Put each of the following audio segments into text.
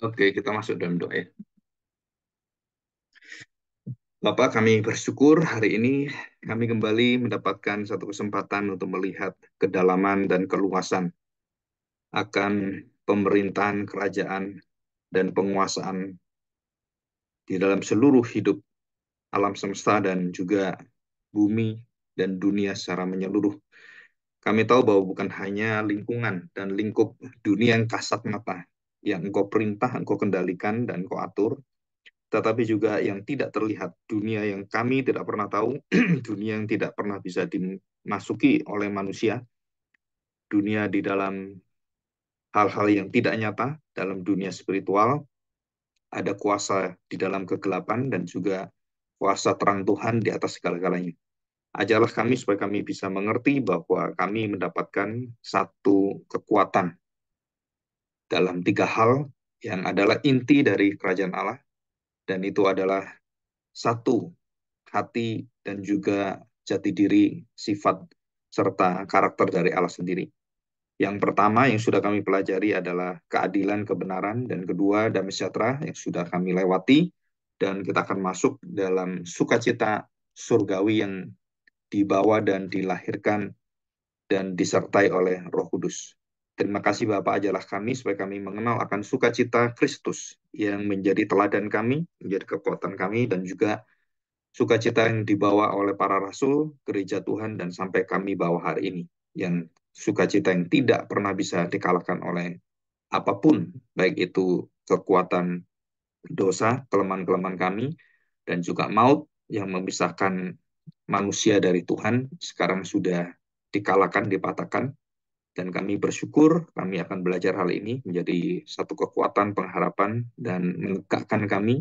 Oke, kita masuk dalam doa ya. Bapak, kami bersyukur hari ini kami kembali mendapatkan satu kesempatan untuk melihat kedalaman dan keluasan akan pemerintahan kerajaan dan penguasaan di dalam seluruh hidup alam semesta dan juga bumi dan dunia secara menyeluruh. Kami tahu bahwa bukan hanya lingkungan dan lingkup dunia yang kasat mata, yang engkau perintah, engkau kendalikan, dan engkau atur, tetapi juga yang tidak terlihat, dunia yang kami tidak pernah tahu, dunia yang tidak pernah bisa dimasuki oleh manusia, dunia di dalam hal-hal yang tidak nyata, dalam dunia spiritual, ada kuasa di dalam kegelapan dan juga kuasa terang Tuhan di atas segala-galanya. Ajarlah kami supaya kami bisa mengerti bahwa kami mendapatkan satu kekuatan dalam tiga hal yang adalah inti dari kerajaan Allah, dan itu adalah satu, hati dan juga jati diri, sifat, serta karakter dari Allah sendiri. Yang pertama yang sudah kami pelajari adalah keadilan, kebenaran, dan kedua damai sejahtera yang sudah kami lewati, dan kita akan masuk dalam sukacita surgawi yang dibawa dan dilahirkan dan disertai oleh Roh Kudus. Terima kasih Bapak, ajarlah kami supaya kami mengenal akan sukacita Kristus yang menjadi teladan kami, menjadi kekuatan kami, dan juga sukacita yang dibawa oleh para rasul, gereja Tuhan, dan sampai kami bawa hari ini. Yang sukacita yang tidak pernah bisa dikalahkan oleh apapun, baik itu kekuatan dosa, kelemahan-kelemahan kami, dan juga maut yang memisahkan manusia dari Tuhan, sekarang sudah dikalahkan, dipatahkan, dan kami bersyukur kami akan belajar hal ini menjadi satu kekuatan pengharapan dan menegakkan kami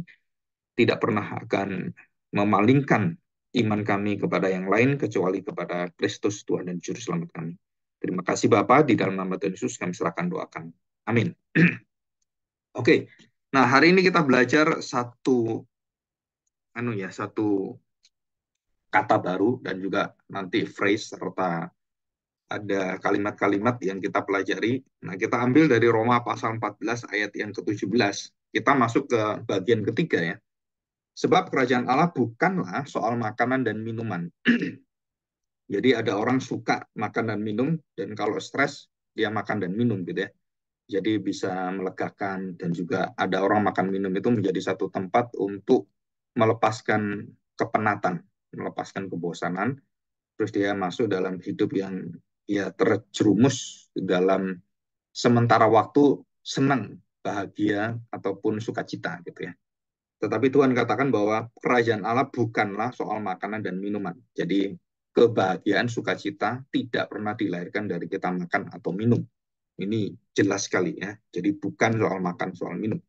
tidak pernah akan memalingkan iman kami kepada yang lain kecuali kepada Kristus Tuhan dan Juru Selamat kami. Terima kasih Bapak, di dalam nama Tuhan Yesus kami serahkan doakan. Amin. Oke, nah hari ini kita belajar satu kata baru dan juga nanti phrase serta ada kalimat-kalimat yang kita pelajari. Nah, kita ambil dari Roma pasal 14 ayat yang ke-17. Kita masuk ke bagian ketiga ya. Sebab kerajaan Allah bukanlah soal makanan dan minuman. Jadi ada orang suka makan dan minum, dan kalau stres, dia makan dan minum gitu ya. Jadi bisa melegakan, dan juga ada orang makan minum itu menjadi satu tempat untuk melepaskan kepenatan, melepaskan kebosanan, terus dia masuk dalam hidup yang ya terjerumus dalam sementara waktu senang, bahagia, ataupun sukacita gitu ya. Tetapi Tuhan katakan bahwa kerajaan Allah bukanlah soal makanan dan minuman. Jadi kebahagiaan, sukacita tidak pernah dilahirkan dari kita makan atau minum. Ini jelas sekali ya. Jadi bukan soal makan, soal minum.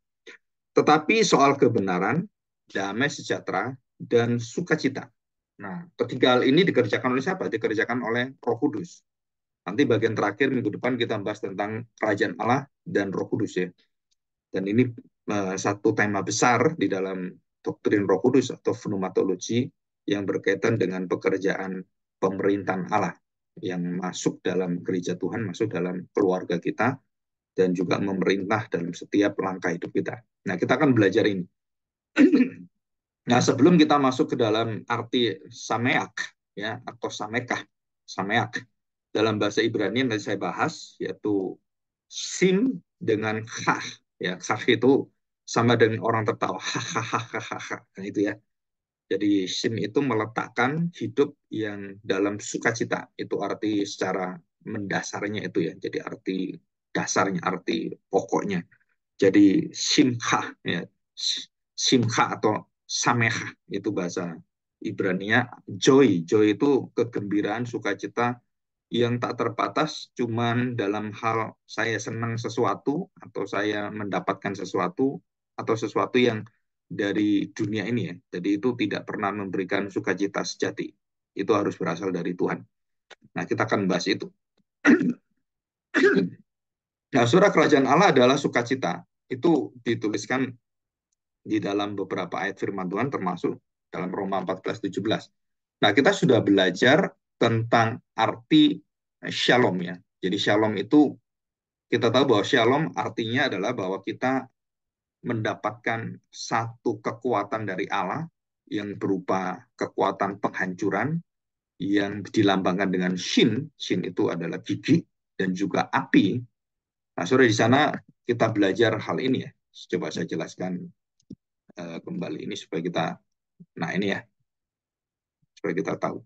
Tetapi soal kebenaran, damai sejahtera, dan sukacita. Nah, ketiga hal ini dikerjakan oleh siapa? Dikerjakan oleh Roh Kudus. Nanti bagian terakhir minggu depan kita bahas tentang kerajaan Allah dan Roh Kudus ya. Dan ini satu tema besar di dalam doktrin Roh Kudus atau pneumatologi yang berkaitan dengan pekerjaan pemerintahan Allah yang masuk dalam gereja Tuhan, masuk dalam keluarga kita, dan juga memerintah dalam setiap langkah hidup kita. Nah, kita akan belajar ini. Nah, sebelum kita masuk ke dalam arti sameak, ya, atau samekah, sameak, dalam bahasa Ibrani yang tadi saya bahas, yaitu sim dengan khah, ya, khah itu sama dengan orang tertawa, hahaha, nah itu ya. Jadi sim itu meletakkan hidup yang dalam sukacita, itu arti secara mendasarnya itu ya, jadi arti dasarnya, arti pokoknya. Jadi simha ya, simha atau sameha itu bahasa Ibrania. Joy itu kegembiraan, sukacita yang tak terbatas cuman dalam hal saya senang sesuatu atau saya mendapatkan sesuatu atau sesuatu yang dari dunia ini ya. Jadi itu tidak pernah memberikan sukacita sejati. Itu harus berasal dari Tuhan. Nah, kita akan bahas itu. Nah, surah kerajaan Allah adalah sukacita. Itu dituliskan di dalam beberapa ayat firman Tuhan termasuk dalam Roma 14:17. Nah, kita sudah belajar tentang arti shalom ya. Jadi shalom itu kita tahu bahwa shalom artinya adalah bahwa kita mendapatkan satu kekuatan dari Allah yang berupa kekuatan penghancuran yang dilambangkan dengan Shin. Shin itu adalah gigi dan juga api. Nah, sore di sana kita belajar hal ini ya. Coba saya jelaskan kembali ini supaya kita, nah ini ya, supaya kita tahu.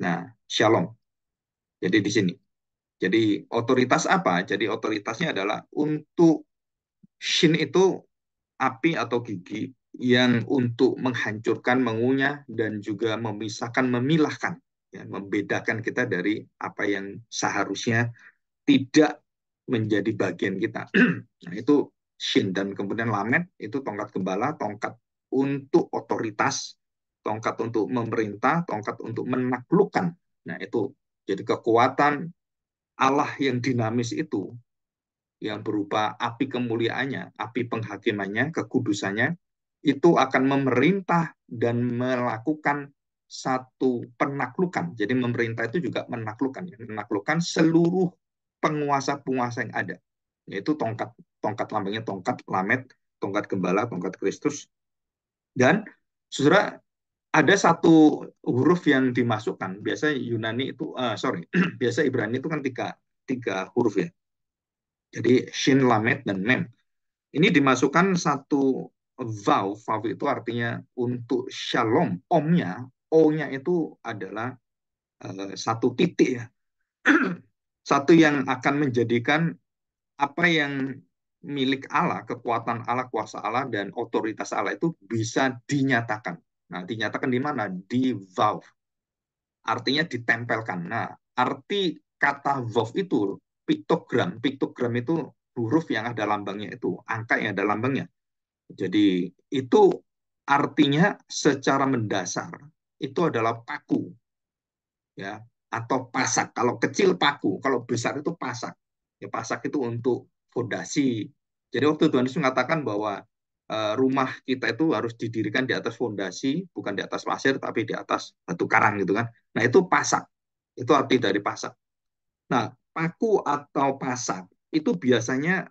Nah, Shalom. Jadi di sini. Jadi otoritas apa? Jadi otoritasnya adalah untuk Shin itu api atau gigi yang untuk menghancurkan, mengunyah, dan juga memisahkan, memilahkan, ya, membedakan kita dari apa yang seharusnya tidak menjadi bagian kita. Nah, itu Shin. Dan kemudian Lamed itu tongkat gembala, tongkat untuk otoritas, tongkat untuk memerintah, tongkat untuk menaklukkan. Nah, itu jadi kekuatan Allah yang dinamis itu, yang berupa api kemuliaannya, api penghakimannya, kekudusannya, itu akan memerintah dan melakukan satu penaklukan. Jadi memerintah itu juga menaklukkan, menaklukkan seluruh penguasa-penguasa yang ada. Yaitu tongkat, tongkat lambangnya tongkat Lamed, tongkat gembala, tongkat Kristus. Dan saudara, ada satu huruf yang dimasukkan. Biasa Yunani itu, biasa Ibrani itu kan tiga huruf ya. Jadi Shin, Lamed, dan Mem. Ini dimasukkan satu vav. Vav itu artinya untuk shalom. Omnya, O-nya itu adalah satu titik ya. Satu yang akan menjadikan apa yang milik Allah, kekuatan Allah, kuasa Allah, dan otoritas Allah itu bisa dinyatakan. Nah, dinyatakan di mana? Di vav. Artinya ditempelkan. Nah, arti kata vav itu piktogram. Piktogram itu huruf yang ada lambangnya itu, angka yang ada lambangnya. Jadi itu artinya secara mendasar itu adalah paku, ya, atau pasak. Kalau kecil paku, kalau besar itu pasak. Ya, pasak itu untuk fondasi. Jadi waktu Tuhan Yesus mengatakan bahwa rumah kita itu harus didirikan di atas fondasi, bukan di atas pasir, tapi di atas batu karang gitu kan. Nah itu pasak, itu arti dari pasak. Nah, paku atau pasak itu biasanya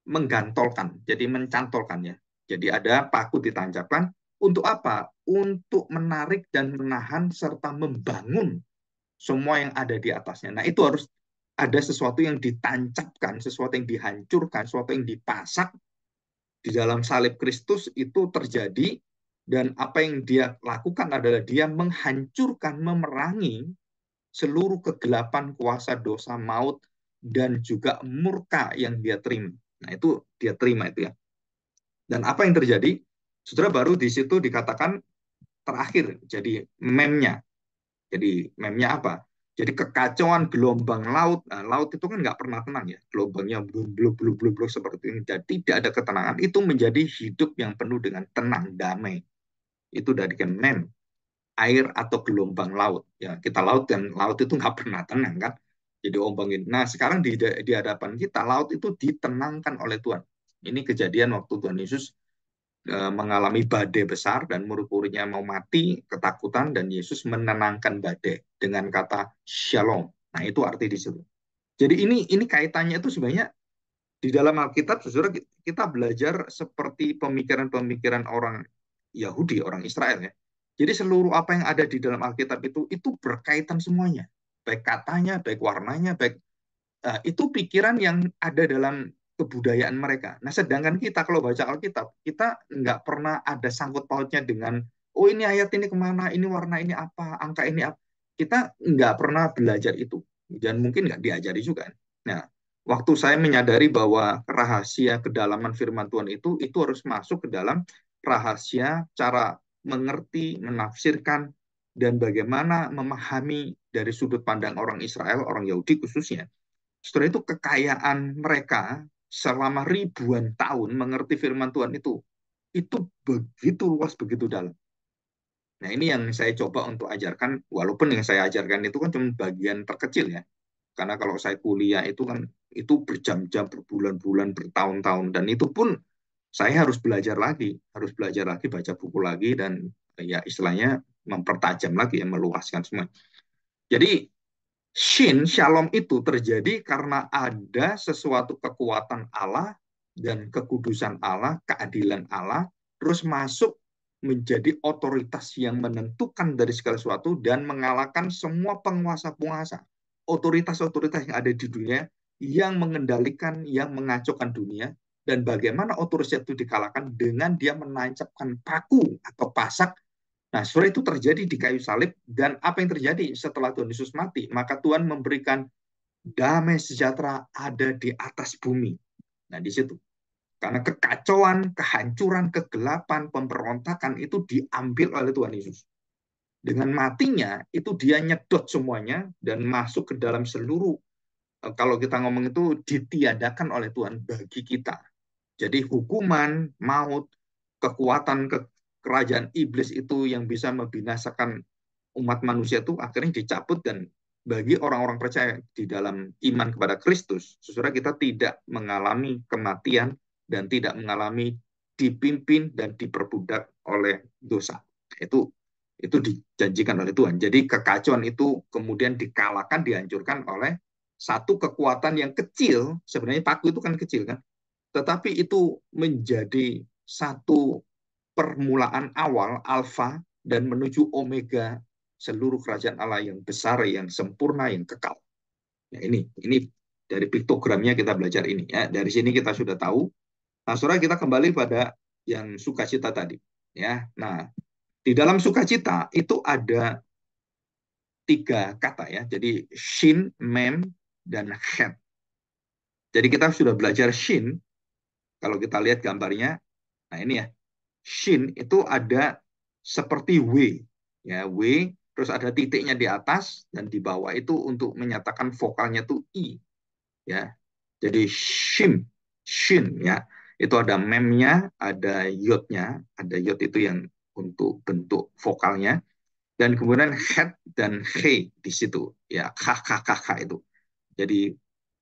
menggantolkan, jadi mencantolkan ya. Jadi ada paku ditancapkan untuk apa? Untuk menarik dan menahan serta membangun semua yang ada di atasnya. Nah, itu harus ada sesuatu yang ditancapkan, sesuatu yang dihancurkan, sesuatu yang dipasak di dalam salib Kristus itu terjadi, dan apa yang dia lakukan adalah dia menghancurkan, memerangi seluruh kegelapan, kuasa dosa, maut, dan juga murka yang dia terima. Nah, itu dia terima itu ya. Dan apa yang terjadi? Saudara, baru di situ dikatakan terakhir, jadi memnya. Jadi memnya apa? Jadi kekacauan gelombang laut. Nah, laut itu kan nggak pernah tenang ya. Gelombangnya blub-blub seperti ini. Dan tidak ada ketenangan. Itu menjadi hidup yang penuh dengan tenang, damai. Itu dari mem, air atau gelombang laut. Ya, kita laut dan laut itu nggak pernah tenang kan. Jadi ombangin. Nah, sekarang di hadapan kita, laut itu ditenangkan oleh Tuhan. Ini kejadian waktu Tuhan Yesus mengalami badai besar dan murid-muridnya mau mati, ketakutan, dan Yesus menenangkan badai dengan kata shalom. Nah, itu arti di situ. Jadi ini kaitannya itu sebenarnya di dalam Alkitab, saudara, kita belajar seperti pemikiran-pemikiran orang Yahudi, orang Israel ya. Jadi seluruh apa yang ada di dalam Alkitab itu berkaitan semuanya. Baik katanya, baik warnanya, baik itu pikiran yang ada dalam kebudayaan mereka. Nah, sedangkan kita kalau baca Alkitab, kita nggak pernah ada sangkut pautnya dengan, oh ini ayat ini kemana, ini warna ini apa, angka ini apa. Kita nggak pernah belajar itu. Dan mungkin nggak diajari juga. Nah, waktu saya menyadari bahwa rahasia kedalaman firman Tuhan itu harus masuk ke dalam rahasia cara mengerti, menafsirkan, dan bagaimana memahami dari sudut pandang orang Israel, orang Yahudi khususnya. Setelah itu kekayaan mereka selama ribuan tahun mengerti firman Tuhan itu begitu luas, begitu dalam. Nah, ini yang saya coba untuk ajarkan, walaupun yang saya ajarkan itu kan cuma bagian terkecil ya. Karena kalau saya kuliah itu kan itu berjam-jam, berbulan-bulan, bertahun-tahun, dan itu pun saya harus belajar lagi, baca buku lagi, dan ya istilahnya mempertajam lagi, ya, meluaskan semua. Jadi Shin, shalom itu terjadi karena ada sesuatu kekuatan Allah dan kekudusan Allah, keadilan Allah, terus masuk menjadi otoritas yang menentukan dari segala sesuatu dan mengalahkan semua penguasa-penguasa, otoritas-otoritas yang ada di dunia yang mengendalikan, yang mengacaukan dunia, dan bagaimana otoritas itu dikalahkan dengan dia menancapkan paku atau pasak. Nah, saudara, itu terjadi di kayu salib, dan apa yang terjadi setelah Tuhan Yesus mati? Maka Tuhan memberikan damai sejahtera ada di atas bumi. Nah, di situ. Karena kekacauan, kehancuran, kegelapan, pemberontakan itu diambil oleh Tuhan Yesus. Dengan matinya, itu dia nyedot semuanya dan masuk ke dalam seluruh, kalau kita ngomong itu ditiadakan oleh Tuhan bagi kita. Jadi hukuman, maut, kekuatan kerajaan iblis itu yang bisa membinasakan umat manusia itu akhirnya dicabut, dan bagi orang-orang percaya di dalam iman kepada Kristus, saudara, kita tidak mengalami kematian dan tidak mengalami dipimpin dan diperbudak oleh dosa. Itu dijanjikan oleh Tuhan. Jadi kekacauan itu kemudian dikalahkan, dihancurkan oleh satu kekuatan yang kecil. Sebenarnya paku itu kan kecil kan, tetapi itu menjadi satu permulaan awal, alfa, dan menuju omega seluruh kerajaan Allah yang besar, yang sempurna, yang kekal. Ya, ini dari piktogramnya kita belajar ini ya. Dari sini kita sudah tahu. Nah, saudara, kita kembali pada yang sukacita tadi. Ya, nah, di dalam sukacita itu ada tiga kata ya. Jadi shin, mem, dan het. Jadi kita sudah belajar shin. Kalau kita lihat gambarnya, nah ini ya, shin itu ada seperti W, ya W, terus ada titiknya di atas dan di bawah itu untuk menyatakan vokalnya itu I, ya. Jadi shin ya, itu ada memnya, ada yodnya, ada yod itu yang untuk bentuk vokalnya, dan kemudian het dan he di situ, ya kh itu. Jadi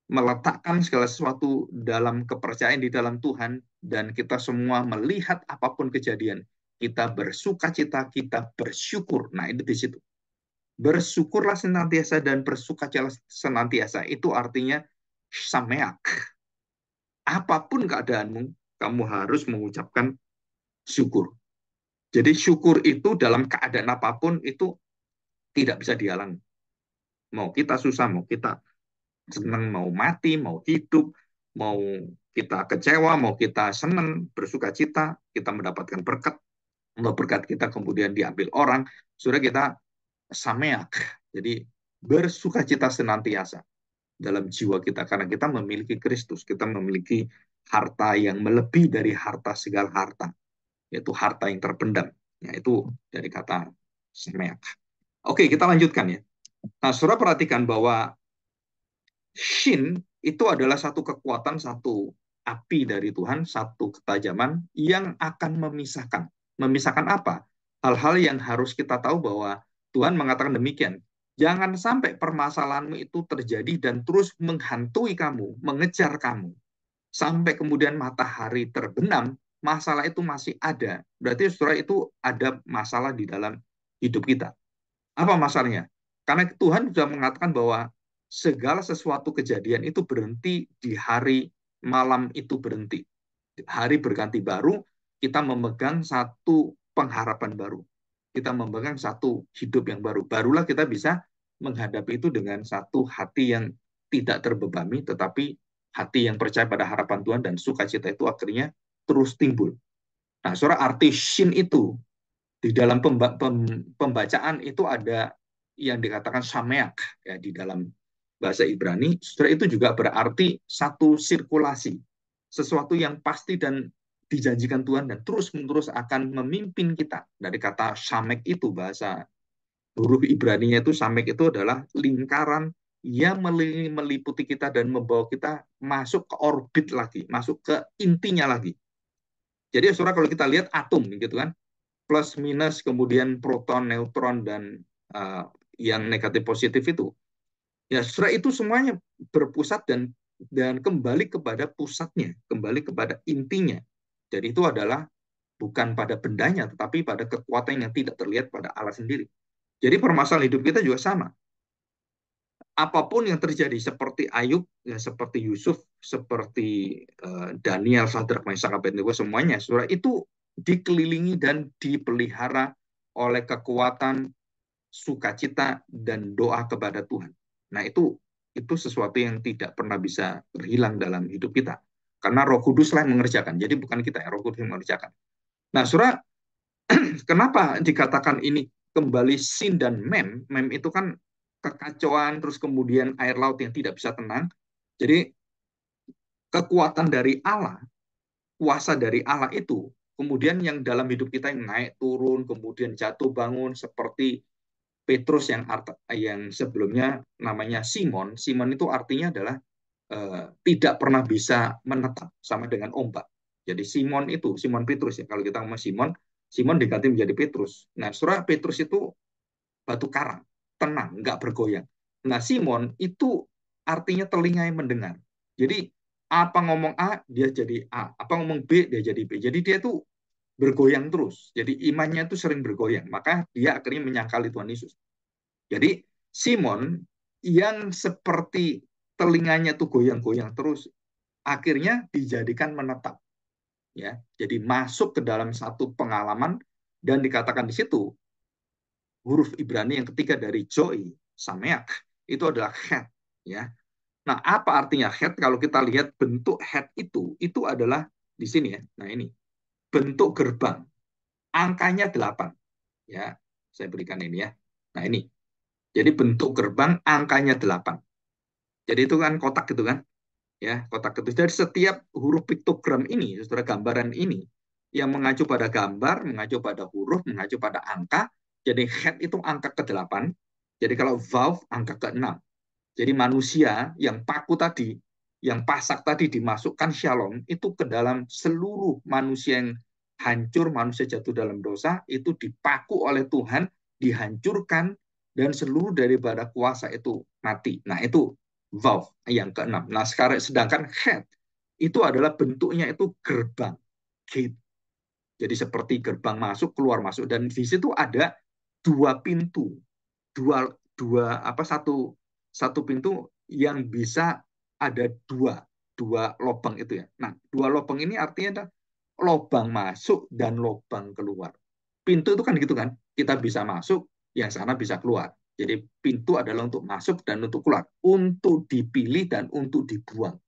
meletakkan segala sesuatu dalam kepercayaan di dalam Tuhan, dan kita semua melihat apapun kejadian, kita bersuka cita, kita bersyukur. Nah, itu di situ. Bersyukurlah senantiasa dan bersukacitalah senantiasa. Itu artinya sameak. Apapun keadaanmu, kamu harus mengucapkan syukur. Jadi syukur itu dalam keadaan apapun itu tidak bisa dihalangi. Mau kita susah, mau kita senang, mau mati, mau hidup, mau kita kecewa, mau kita senang, bersuka cita, kita mendapatkan berkat, mau berkat kita kemudian diambil orang, sudah kita sameak. Jadi bersuka cita senantiasa dalam jiwa kita, karena kita memiliki Kristus, kita memiliki harta yang melebihi dari harta segala harta, yaitu harta yang terpendam. Ya, itu dari kata sameak. Oke, kita lanjutkan ya. Nah, saudara perhatikan bahwa Shin itu adalah satu kekuatan, satu api dari Tuhan, satu ketajaman yang akan memisahkan. Memisahkan apa? Hal-hal yang harus kita tahu bahwa Tuhan mengatakan demikian. Jangan sampai permasalahanmu itu terjadi dan terus menghantui kamu, mengejar kamu. Sampai kemudian matahari terbenam, masalah itu masih ada. Berarti saudara, itu ada masalah di dalam hidup kita. Apa masalahnya? Karena Tuhan sudah mengatakan bahwa segala sesuatu kejadian itu berhenti di hari malam itu berhenti. Hari berganti baru, kita memegang satu pengharapan baru. Kita memegang satu hidup yang baru. Barulah kita bisa menghadapi itu dengan satu hati yang tidak terbebani, tetapi hati yang percaya pada harapan Tuhan, dan sukacita itu akhirnya terus timbul. Nah, saudara, arti shin itu di dalam pembacaan itu ada yang dikatakan sameak ya di dalam bahasa Ibrani. Saudara, itu juga berarti satu sirkulasi, sesuatu yang pasti dan dijanjikan Tuhan dan terus-menerus akan memimpin kita. Dari kata samek itu, bahasa huruf Ibraninya itu samek itu adalah lingkaran yang meliputi kita dan membawa kita masuk ke orbit lagi, masuk ke intinya lagi. Jadi saudara, kalau kita lihat atom gitu kan, plus minus, kemudian proton, neutron, dan yang negatif positif itu, ya saudara, itu semuanya berpusat dan kembali kepada pusatnya, kembali kepada intinya. Jadi itu adalah bukan pada bendanya, tetapi pada kekuatan yang tidak terlihat pada Allah sendiri. Jadi permasalahan hidup kita juga sama. apapun yang terjadi seperti Ayub, ya, seperti Yusuf, seperti Daniel, Sadrak, Mesak, Abednego, semuanya, saudara, itu dikelilingi dan dipelihara oleh kekuatan sukacita dan doa kepada Tuhan. Nah, itu sesuatu yang tidak pernah bisa terhilang dalam hidup kita. Karena Roh Kudus lah yang mengerjakan. Jadi bukan kita, Roh Kudus yang mengerjakan. Nah, saudara, kenapa dikatakan ini kembali sin dan mem? Mem itu kan kekacauan, terus kemudian air laut yang tidak bisa tenang. Jadi kekuatan dari Allah, kuasa dari Allah itu, kemudian yang dalam hidup kita yang naik turun, kemudian jatuh bangun, seperti Petrus yang sebelumnya namanya Simon. Simon itu artinya adalah tidak pernah bisa menetap, sama dengan ombak. Jadi Simon Petrus ya. Kalau kita ngomong Simon, Simon diganti menjadi Petrus. Nah, surah Petrus itu batu karang, tenang, nggak bergoyang. Nah, Simon itu artinya telinga yang mendengar. Jadi apa ngomong A, dia jadi A. Apa ngomong B, dia jadi B. Jadi dia itu bergoyang terus. Jadi imannya itu sering bergoyang. Maka dia akhirnya menyangkali Tuhan Yesus. Jadi Simon yang seperti telinganya tuh goyang-goyang terus, akhirnya dijadikan menetap. Ya, jadi masuk ke dalam satu pengalaman dan dikatakan di situ huruf Ibrani yang ketiga dari Joy, Sameak, itu adalah head. Ya. Nah, apa artinya head? Kalau kita lihat bentuk head itu adalah di sini ya. Nah, ini bentuk gerbang. Angkanya 8. Ya, saya berikan ini ya. Nah, ini. Jadi bentuk gerbang angkanya 8. Jadi itu kan kotak gitu kan. Ya, kotak itu. Dari setiap huruf piktogram ini, saudara, gambaran ini yang mengacu pada gambar, mengacu pada huruf, mengacu pada angka. Jadi head itu angka ke-8. Jadi kalau valve angka ke-6. Jadi manusia yang paku tadi, yang pasak tadi dimasukkan shalom itu ke dalam seluruh manusia yang hancur, manusia jatuh dalam dosa, itu dipaku oleh Tuhan, dihancurkan, dan seluruh daripada kuasa itu mati. Nah, itu valve yang keenam. Nah, sedangkan head itu adalah bentuknya itu gerbang, gate. Jadi seperti gerbang masuk, keluar masuk, dan di situ ada dua pintu, dua dua apa satu pintu yang bisa ada dua lubang itu ya. Nah, dua lubang ini artinya ada lubang masuk dan lubang keluar. Pintu itu kan gitu kan, kita bisa masuk, yang sana bisa keluar. Jadi pintu adalah untuk masuk dan untuk keluar, untuk dipilih dan untuk dibuang,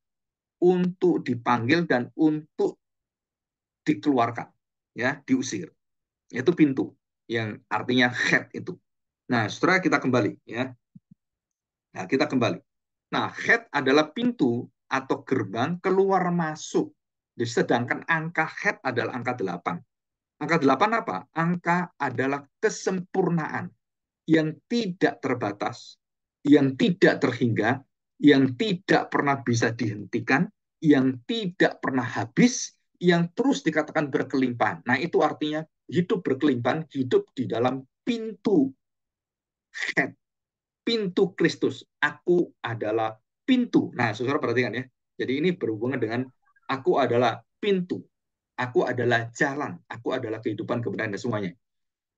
untuk dipanggil dan untuk dikeluarkan, ya, diusir. Itu pintu yang artinya head itu. Nah, setelah kita kembali ya. Nah, kita kembali. Nah, head adalah pintu atau gerbang keluar masuk. Jadi, sedangkan angka head adalah angka 8. Angka 8 apa? Angka adalah kesempurnaan yang tidak terbatas, yang tidak terhingga, yang tidak pernah bisa dihentikan, yang tidak pernah habis, yang terus dikatakan berkelimpahan. Nah, itu artinya hidup berkelimpahan, hidup di dalam pintu head, pintu Kristus. Aku adalah pintu. Nah, saudara perhatikan ya. Jadi ini berhubungan dengan aku adalah pintu. Aku adalah jalan. Aku adalah kehidupan, kebenaran, dan semuanya.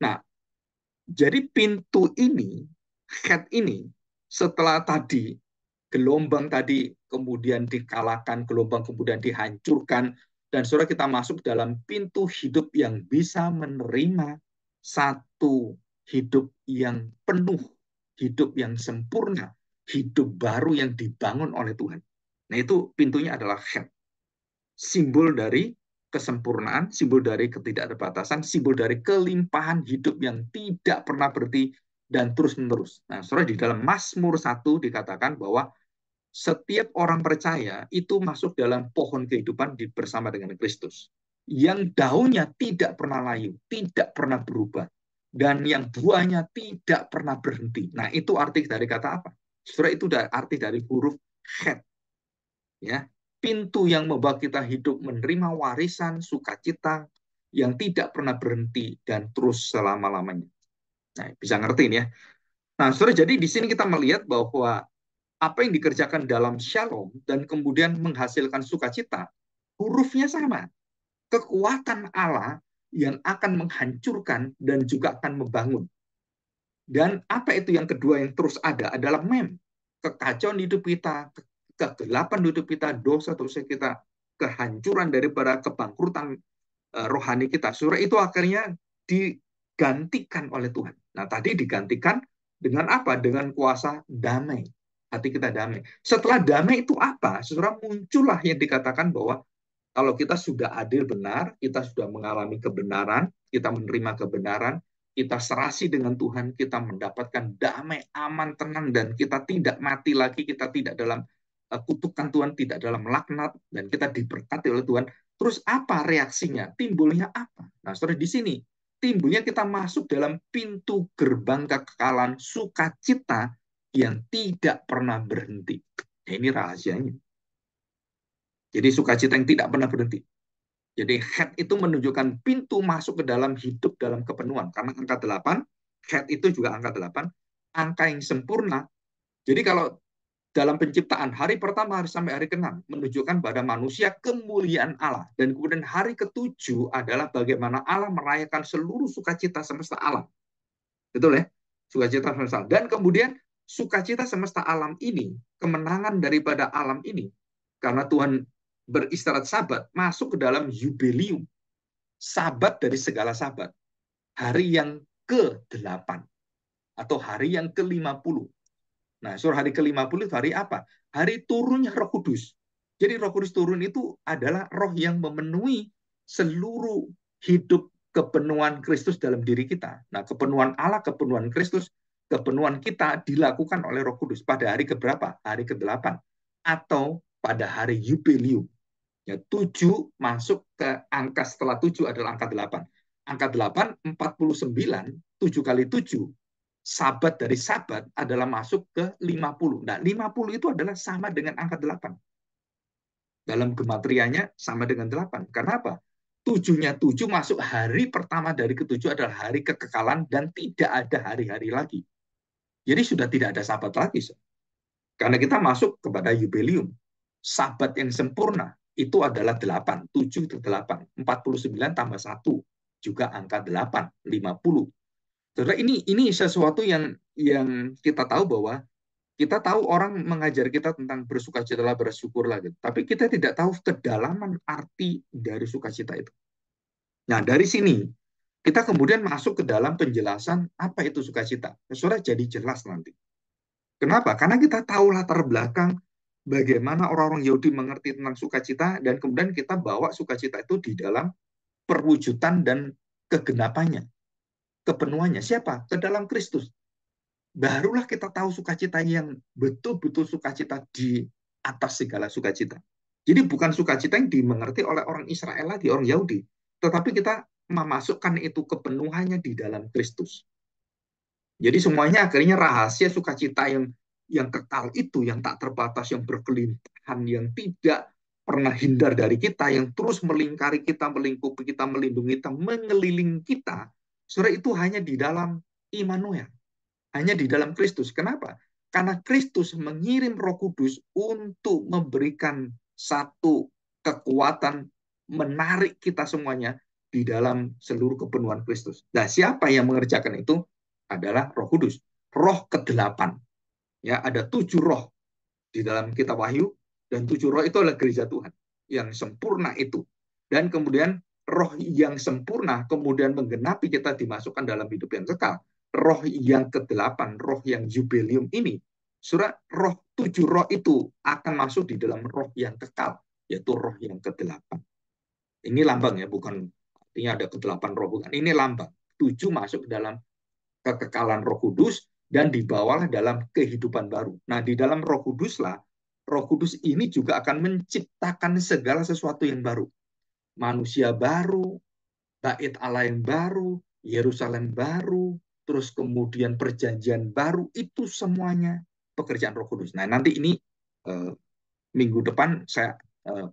Nah, jadi pintu ini, head ini, setelah tadi, gelombang tadi kemudian dikalahkan, gelombang kemudian dihancurkan, dan saudara kita masuk dalam pintu hidup yang bisa menerima satu hidup yang penuh, hidup yang sempurna, hidup baru yang dibangun oleh Tuhan. Nah, itu pintunya adalah head. Simbol dari kesempurnaan, simbol dari ketidakterbatasan, simbol dari kelimpahan hidup yang tidak pernah berhenti dan terus-menerus. Nah, saudara, di dalam Mazmur 1 dikatakan bahwa setiap orang percaya itu masuk dalam pohon kehidupan bersama dengan Kristus. Yang daunnya tidak pernah layu, tidak pernah berubah. Dan yang buahnya tidak pernah berhenti. Nah, itu arti dari kata apa? Saudara, itu arti dari huruf head. Ya, pintu yang membawa kita hidup menerima warisan sukacita yang tidak pernah berhenti dan terus selama-lamanya. Nah, bisa ngerti ini ya. Nah, saudara, jadi di sini kita melihat bahwa apa yang dikerjakan dalam shalom dan kemudian menghasilkan sukacita, hurufnya sama. Kekuatan Allah yang akan menghancurkan dan juga akan membangun. Dan apa itu yang kedua yang terus ada adalah mem. kekacauan hidup kita, kegelapan hidup kita, dosa-dosa kita, kehancuran daripada kebangkrutan rohani kita. Saudara, itu akhirnya digantikan oleh Tuhan. Nah, tadi digantikan dengan apa? Dengan kuasa damai. Hati kita damai. Setelah damai itu apa? Saudara, muncullah yang dikatakan bahwa kalau kita sudah adil benar, kita sudah mengalami kebenaran, kita menerima kebenaran, kita serasi dengan Tuhan, kita mendapatkan damai, aman, tenang, dan kita tidak mati lagi, kita tidak dalam kutukan Tuhan, tidak dalam laknat, dan kita diberkati oleh Tuhan. Terus apa reaksinya? Timbulnya apa? Nah, saudara, di sini timbulnya kita masuk dalam pintu gerbang kekekalan sukacita yang tidak pernah berhenti. Nah, ini rahasianya. Jadi sukacita yang tidak pernah berhenti. Jadi head itu menunjukkan pintu masuk ke dalam hidup dalam kepenuhan. Karena angka 8, head itu juga angka 8, angka yang sempurna. Jadi kalau dalam penciptaan, hari pertama sampai hari ke-6 menunjukkan pada manusia kemuliaan Allah. Dan kemudian hari ke-7 adalah bagaimana Allah merayakan seluruh sukacita semesta alam. Betul ya? Sukacita semesta alam. Dan kemudian sukacita semesta alam ini, kemenangan daripada alam ini, karena Tuhan beristirahat sabat, masuk ke dalam jubilium. Sabat dari segala sabat. Hari yang ke-8. Atau hari yang ke-50. Nah, hari ke-50 itu hari apa? Hari turunnya Roh Kudus. Jadi Roh Kudus turun itu adalah roh yang memenuhi seluruh hidup kepenuhan Kristus dalam diri kita. Nah, kepenuhan Allah, kepenuhan Kristus, kepenuhan kita dilakukan oleh Roh Kudus pada hari keberapa? Hari ke-8. Atau pada hari Yubilium. Ya, 7 masuk ke angka setelah 7 adalah angka 8. Angka 8, 49, 7 kali 7, sabat dari sabat adalah masuk ke 50. Nah, 50 itu adalah sama dengan angka 8. Dalam gematrianya sama dengan 8. Karena apa? 7-nya 7 masuk hari pertama dari ke-7 adalah hari kekekalan dan tidak ada hari-hari lagi. Jadi sudah tidak ada sabat lagi. Karena kita masuk kepada jubilium. Sabat yang sempurna itu adalah 8. 7 itu 8. 49 tambah 1 juga angka 8. 50. Saudara, ini sesuatu yang kita tahu bahwa kita tahu orang mengajar kita tentang bersukacitalah, bersyukurlah gitu. Tapi kita tidak tahu kedalaman arti dari sukacita itu. Nah, dari sini kita kemudian masuk ke dalam penjelasan apa itu sukacita. Saudara, jadi jelas nanti. Kenapa? Karena kita tahu latar belakang bagaimana orang-orang Yahudi mengerti tentang sukacita dan kemudian kita bawa sukacita itu di dalam perwujudan dan kegenapannya, kepenuhannya. Siapa? Ke dalam Kristus. Barulah kita tahu sukacita yang betul-betul sukacita di atas segala sukacita. Jadi bukan sukacita yang dimengerti oleh orang Israel lagi, orang Yahudi. Tetapi kita memasukkan itu kepenuhannya di dalam Kristus. Jadi semuanya akhirnya rahasia sukacita yang kekal itu, yang tak terbatas, yang berkelimpahan, yang tidak pernah hindar dari kita, yang terus melingkari kita, melingkupi kita, melindungi kita, mengelilingi kita. Saudara, itu hanya di dalam Immanuel, hanya di dalam Kristus. Kenapa? Karena Kristus mengirim Roh Kudus untuk memberikan satu kekuatan menarik kita semuanya di dalam seluruh kepenuhan Kristus. Nah, siapa yang mengerjakan itu? Adalah Roh Kudus. Roh ke-8. Ya, ada 7 roh di dalam kitab Wahyu, dan 7 roh itu adalah gereja Tuhan yang sempurna itu. Dan kemudian roh yang sempurna kemudian menggenapi kita dimasukkan dalam hidup yang kekal. Roh yang ke-8, roh yang jubilium ini, surat roh 7 roh itu akan masuk di dalam roh yang kekal, yaitu roh yang ke-8. Ini lambang ya, bukan artinya ada ke-8 roh, bukan. Ini lambang. 7 masuk dalam kekekalan Roh Kudus dan dibawalah dalam kehidupan baru. Nah, di dalam Roh Kudus lah, Roh Kudus ini juga akan menciptakan segala sesuatu yang baru. Manusia baru, bait Allah yang baru, Yerusalem baru, terus kemudian perjanjian baru, itu semuanya pekerjaan Roh Kudus. Nah, nanti ini minggu depan saya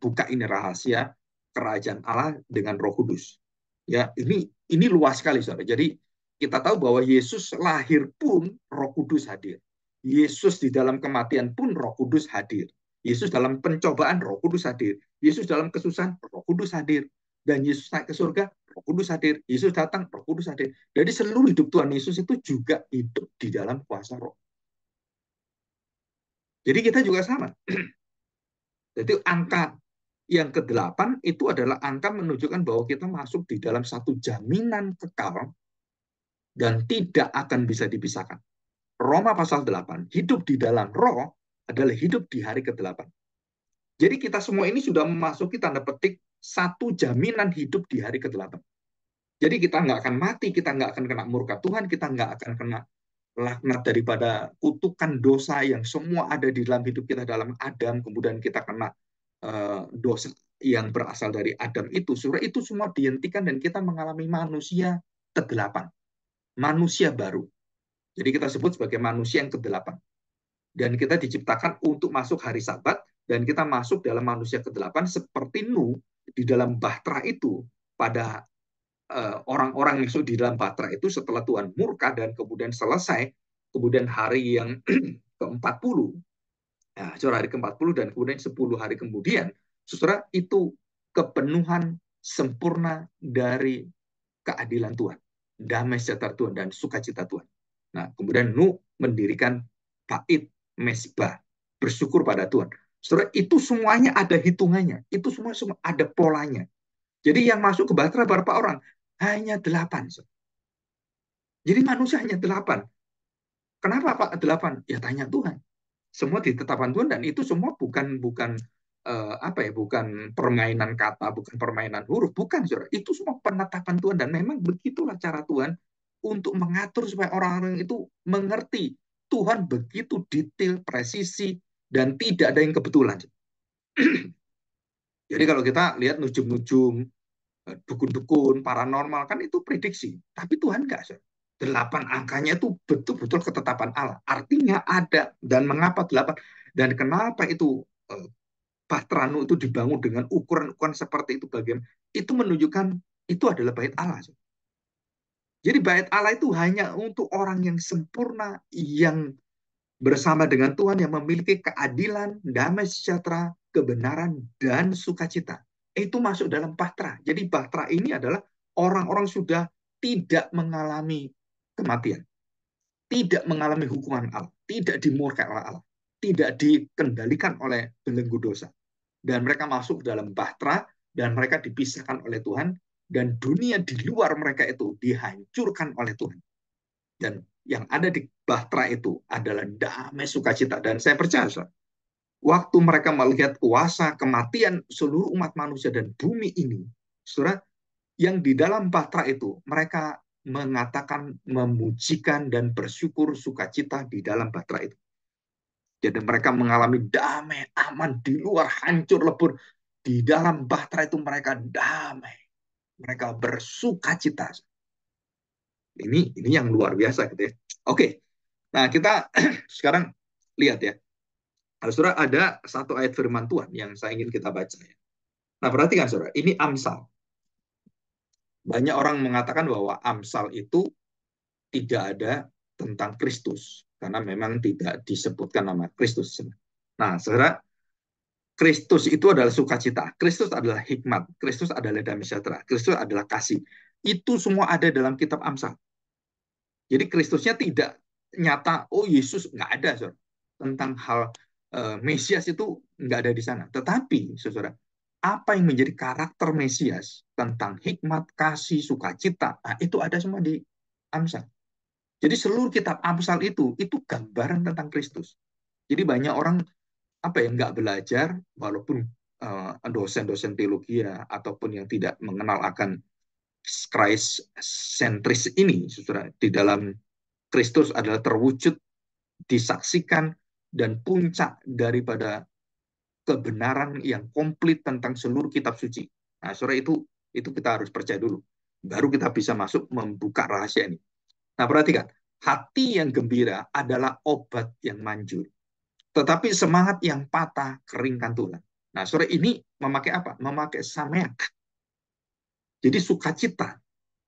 buka ini rahasia kerajaan Allah dengan Roh Kudus. Ya, ini luas sekali, saudara. Jadi kita tahu bahwa Yesus lahir pun Roh Kudus hadir. Yesus di dalam kematian pun Roh Kudus hadir. Yesus dalam pencobaan Roh Kudus hadir. Yesus dalam kesusahan Roh Kudus hadir. Dan Yesus naik ke surga, Roh Kudus hadir. Yesus datang, Roh Kudus hadir. Jadi seluruh hidup Tuhan Yesus itu juga hidup di dalam kuasa Roh. Jadi kita juga sama. Jadi angka yang ke-8 itu adalah angka menunjukkan bahwa kita masuk di dalam satu jaminan kekal dan tidak akan bisa dipisahkan. Roma pasal 8, hidup di dalam roh adalah hidup di hari ke-8. Jadi kita semua ini sudah memasuki tanda petik satu jaminan hidup di hari ke-8. Jadi kita nggak akan mati, kita nggak akan kena murka Tuhan, kita nggak akan kena laknat daripada kutukan dosa yang semua ada di dalam hidup kita dalam Adam, kemudian kita kena dosa yang berasal dari Adam itu, surah itu semua dihentikan dan kita mengalami manusia ke-8, manusia baru. Jadi kita sebut sebagai manusia yang ke-8. Dan kita diciptakan untuk masuk hari Sabat, dan kita masuk dalam manusia ke-8 seperti Nuh di dalam bahtera itu pada orang-orang masuk di dalam bahtera itu setelah Tuhan murka dan kemudian selesai, kemudian hari yang ke-40, nah, hari ke-40 dan kemudian 10 hari kemudian, saudara, itu kepenuhan sempurna dari keadilan Tuhan, damai sejahtera Tuhan dan sukacita Tuhan. Nah, kemudian Nuh mendirikan bait mesbah, bersyukur pada Tuhan. Saudara, itu semuanya ada hitungannya, itu semua ada polanya. Jadi yang masuk ke bahtera berapa orang? Hanya 8. Jadi manusia hanya 8. Kenapa Pak 8? Ya tanya Tuhan. Semua ditetapkan Tuhan dan itu semua bukan bukan apa ya, bukan permainan kata, bukan permainan huruf, bukan, saudara. Itu semua penetapan Tuhan dan memang begitulah cara Tuhan untuk mengatur supaya orang-orang itu mengerti Tuhan begitu detail, presisi, dan tidak ada yang kebetulan. Jadi kalau kita lihat nujum-nujum, dukun-dukun, paranormal, kan itu prediksi. Tapi Tuhan enggak, saudara. 8 angkanya itu betul-betul ketetapan Allah. Artinya ada. Dan mengapa 8? Dan kenapa itu Bahtera Nuh itu dibangun dengan ukuran-ukuran seperti itu, bagaimana? Itu menunjukkan itu adalah bait Allah. Jadi bait Allah itu hanya untuk orang yang sempurna, yang bersama dengan Tuhan, yang memiliki keadilan, damai sejahtera, kebenaran, dan sukacita. Itu masuk dalam Bahtera. Jadi Bahtera ini adalah orang-orang sudah tidak mengalami kematian, tidak mengalami hukuman Allah, tidak dimurkai oleh Allah, tidak dikendalikan oleh belenggu dosa. Dan mereka masuk dalam bahtera dan mereka dipisahkan oleh Tuhan dan dunia di luar mereka itu dihancurkan oleh Tuhan. Dan yang ada di bahtera itu adalah damai sukacita. Dan saya percaya, waktu mereka melihat kuasa kematian seluruh umat manusia dan bumi ini, saudara, yang di dalam bahtera itu mereka mengatakan, memujikan dan bersyukur sukacita di dalam bahtera itu. Jadi mereka mengalami damai, aman, di luar hancur lebur. Di dalam bahtera itu mereka damai. Mereka bersuka cita. Ini yang luar biasa gitu ya. Oke, nah kita sekarang lihat ya. Saudara, ada satu ayat firman Tuhan yang saya ingin kita baca ya. Nah perhatikan saudara, ini Amsal. Banyak orang mengatakan bahwa Amsal itu tidak ada tentang Kristus. Karena memang tidak disebutkan nama Kristus. Nah saudara, Kristus itu adalah sukacita, Kristus adalah hikmat, Kristus adalah damai sejahtera, Kristus adalah kasih. Itu semua ada dalam kitab Amsal. Jadi Kristusnya tidak nyata, oh Yesus nggak ada, saudara. Tentang hal Mesias itu nggak ada di sana. Tetapi, saudara, apa yang menjadi karakter Mesias tentang hikmat, kasih, sukacita, nah, itu ada semua di Amsal. Jadi seluruh kitab Amsal itu gambaran tentang Kristus. Jadi banyak orang apa ya, nggak belajar, walaupun dosen-dosen teologi ya, ataupun yang tidak mengenal akan Christ sentris ini, saudara, di dalam Kristus adalah terwujud, disaksikan, dan puncak daripada kebenaran yang komplit tentang seluruh kitab suci. Nah, saudara, itu kita harus percaya dulu. Baru kita bisa masuk membuka rahasia ini. Nah, perhatikan. Hati yang gembira adalah obat yang manjur. Tetapi semangat yang patah keringkan tulang. Nah, sore ini memakai apa? Memakai sameak. Jadi sukacita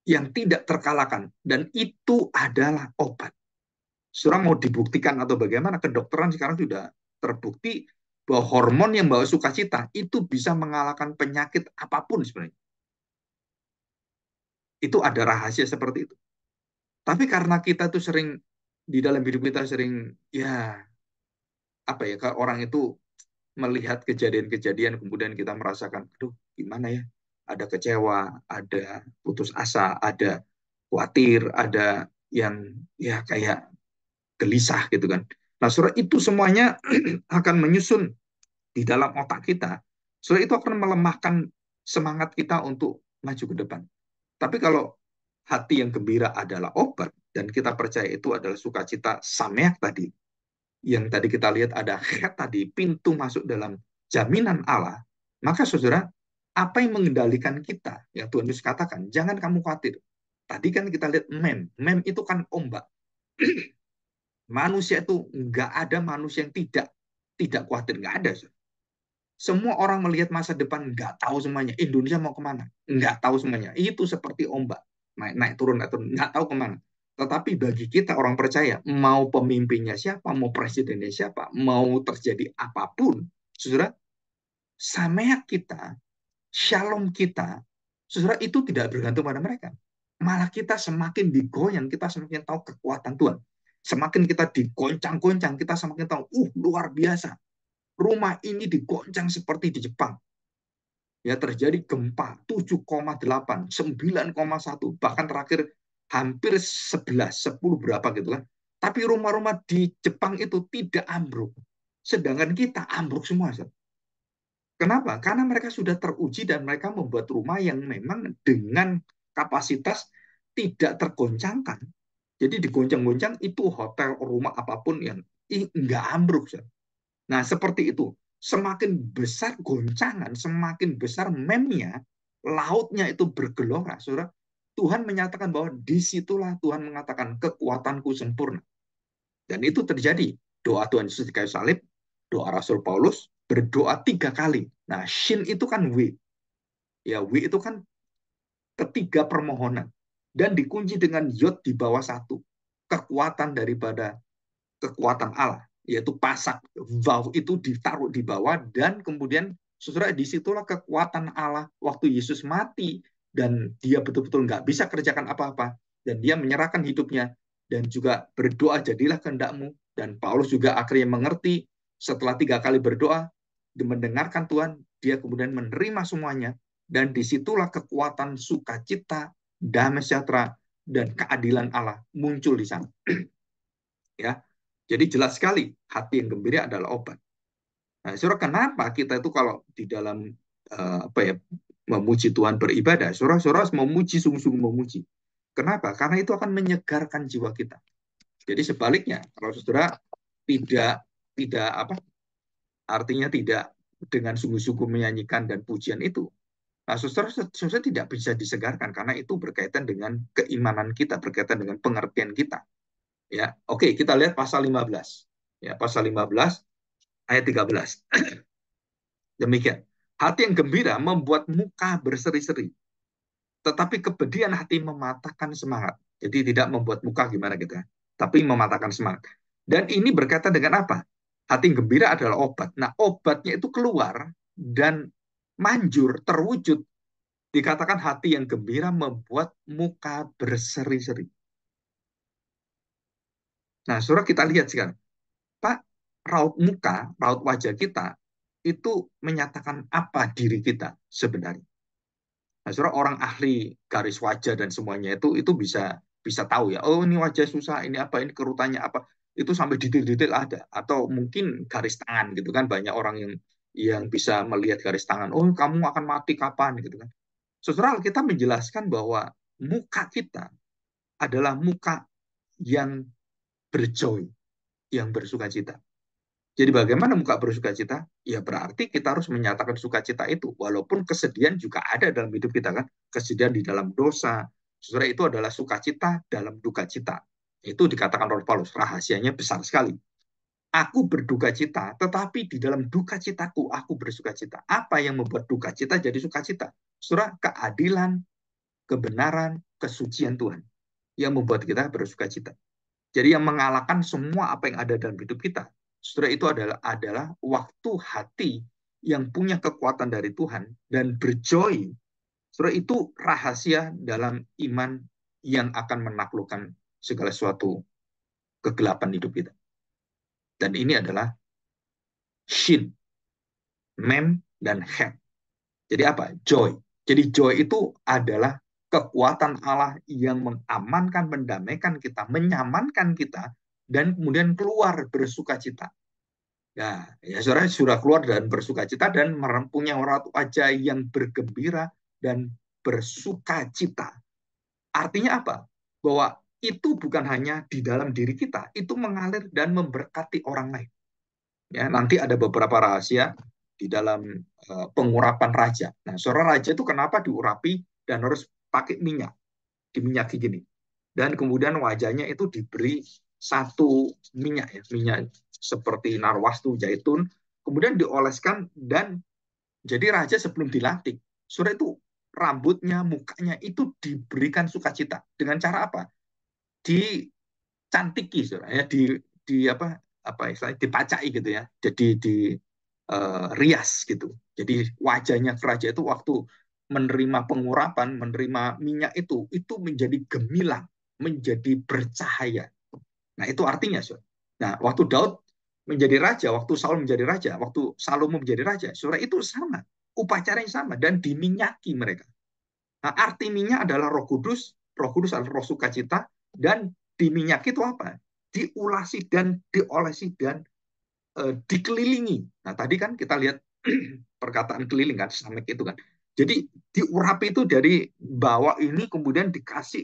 yang tidak terkalahkan. Dan itu adalah obat. Surah mau dibuktikan atau bagaimana, kedokteran sekarang sudah terbukti bahwa hormon yang bawa sukacita itu bisa mengalahkan penyakit apapun sebenarnya. Itu ada rahasia seperti itu. Tapi karena kita tuh sering, di dalam hidup kita sering, ya apa ya, kalau orang itu melihat kejadian-kejadian kemudian kita merasakan, aduh gimana ya, ada kecewa, ada putus asa, ada khawatir, ada yang ya kayak gelisah gitu kan. Nah, saudara, itu semuanya akan menyusun di dalam otak kita. Saudara, itu akan melemahkan semangat kita untuk maju ke depan. Tapi kalau hati yang gembira adalah obat, dan kita percaya itu adalah sukacita sameak tadi, yang tadi kita lihat ada khat tadi, pintu masuk dalam jaminan Allah, maka saudara, apa yang mengendalikan kita, yang Tuhan Yesus katakan, jangan kamu khawatir. Tadi kan kita lihat mem itu kan ombak. Manusia itu nggak ada manusia yang tidak khawatir, nggak ada. Semua orang melihat masa depan, nggak tahu semuanya. Indonesia mau kemana? Nggak tahu semuanya. Itu seperti ombak. Naik turun, nggak tahu kemana. Tetapi bagi kita orang percaya, mau pemimpinnya siapa, mau presidennya siapa, mau terjadi apapun, saudara, sameak kita, shalom kita, saudara, itu tidak bergantung pada mereka. Malah kita semakin digoyang, kita semakin tahu kekuatan Tuhan. Semakin kita digoncang-goncang, kita semakin tahu, luar biasa. Rumah ini digoncang seperti di Jepang. Ya, terjadi gempa 7,8, 9,1, bahkan terakhir hampir 11, 10 berapa gitu kan. Tapi rumah-rumah di Jepang itu tidak ambruk. Sedangkan kita ambruk semua. Kenapa? Karena mereka sudah teruji dan mereka membuat rumah yang memang dengan kapasitas tidak tergoncangkan. Jadi digoncang-goncang itu hotel, rumah apapun yang nggak ambruk. Nah, seperti itu. Semakin besar goncangan, semakin besar memnya, lautnya itu bergelora. Saudara, Tuhan menyatakan bahwa disitulah Tuhan mengatakan kekuatanku sempurna. Dan itu terjadi. Doa Tuhan Yesus di kayu salib, doa Rasul Paulus, berdoa 3 kali. Nah, shin itu kan W. Ya, W itu kan ketiga permohonan. Dan dikunci dengan yod di bawah satu. Kekuatan daripada kekuatan Allah, yaitu pasak. Vav itu ditaruh di bawah, dan kemudian saudara, disitulah kekuatan Allah waktu Yesus mati, dan dia betul-betul nggak bisa kerjakan apa-apa, dan dia menyerahkan hidupnya, dan juga berdoa, jadilah kehendakmu. Dan Paulus juga akhirnya mengerti, setelah 3 kali berdoa, mendengarkan Tuhan, dia kemudian menerima semuanya, dan disitulah kekuatan sukacita, damai sejahtera, dan keadilan Allah muncul di sana. Ya, jadi jelas sekali hati yang gembira adalah obat. Nah, saudara, kenapa kita itu kalau di dalam apa ya, memuji Tuhan, beribadah, saudara memuji, sungguh-sungguh memuji. Kenapa? Karena itu akan menyegarkan jiwa kita. Jadi sebaliknya, kalau saudara tidak tidak apa, artinya tidak dengan sungguh-sungguh menyanyikan dan pujian itu, nah, saudara tidak bisa disegarkan karena itu berkaitan dengan keimanan kita, berkaitan dengan pengertian kita. Ya, oke, kita lihat pasal 15. Ya, pasal 15 ayat 13. Demikian. Hati yang gembira membuat muka berseri-seri, tetapi kepedihan hati mematahkan semangat. Jadi tidak membuat muka gimana gitu ya, tapi mematahkan semangat. Dan ini berkaitan dengan apa? Hati yang gembira adalah obat. Nah, obatnya itu keluar dan manjur, terwujud. Dikatakan hati yang gembira membuat muka berseri-seri. Nah, saudara, kita lihat sekarang. Pak, raut muka, raut wajah kita itu menyatakan apa diri kita sebenarnya. Nah, saudara, orang ahli garis wajah dan semuanya itu bisa bisa tahu ya. Oh, ini wajah susah, ini apa, ini kerutannya apa. Itu sampai detail-detail ada. Atau mungkin garis tangan gitu kan, banyak orang yang bisa melihat garis tangan. Oh, kamu akan mati kapan gitu kan. Saudara, kita menjelaskan bahwa muka kita adalah muka yang berjoy, yang bersuka cita. Jadi bagaimana muka bersuka cita? Ya berarti kita harus menyatakan sukacita itu. Walaupun kesedihan juga ada dalam hidup kita kan. Kesedihan di dalam dosa. Saudara, itu adalah sukacita dalam duka cita. Itu dikatakan oleh Paulus. Rahasianya besar sekali. Aku berduka cita, tetapi di dalam duka citaku aku bersuka cita. Apa yang membuat duka cita jadi sukacita? Saudara, keadilan, kebenaran, kesucian Tuhan yang membuat kita bersuka cita. Jadi yang mengalahkan semua apa yang ada dalam hidup kita, saudara, itu adalah waktu hati yang punya kekuatan dari Tuhan dan berjoy. Saudara, itu rahasia dalam iman yang akan menaklukkan segala sesuatu kegelapan hidup kita. Dan ini adalah shin, mem, dan het. Jadi apa? Joy. Jadi joy itu adalah kekuatan Allah yang mengamankan, mendamaikan kita, menyamankan kita, dan kemudian keluar bersukacita. Ya, ya saudara sudah keluar dan bersukacita dan mempunyai raut wajah yang bergembira dan bersukacita. Artinya apa? Bahwa itu bukan hanya di dalam diri kita, itu mengalir dan memberkati orang lain. Ya, nanti ada beberapa rahasia di dalam pengurapan raja. Nah, seorang raja itu kenapa diurapi dan harus pakai minyak, diminyaki gini. Dan kemudian wajahnya itu diberi satu minyak, ya, minyak seperti narwastu, zaitun, kemudian dioleskan dan jadi raja sebelum dilantik, sudah itu rambutnya, mukanya itu diberikan sukacita. Dengan cara apa? Dicantiki, saudara, ya, di apa istilahnya dipacai gitu ya. Jadi di rias gitu. Jadi wajahnya raja itu waktu menerima pengurapan, menerima minyak itu menjadi gemilang, menjadi bercahaya. Nah, itu artinya, saudara. Nah, waktu Daud menjadi raja, waktu Saul menjadi raja, waktu Salomo menjadi raja, saudara, itu sama, upacaranya sama dan diminyaki mereka. Nah, arti minyak adalah Roh Kudus adalah roh sukacita, dan diminyaki itu apa? Diulasi dan diolesi dan dikelilingi. Nah, tadi kan kita lihat perkataan keliling kan, samek itu kan. Jadi diurapi itu dari bawah ini kemudian dikasih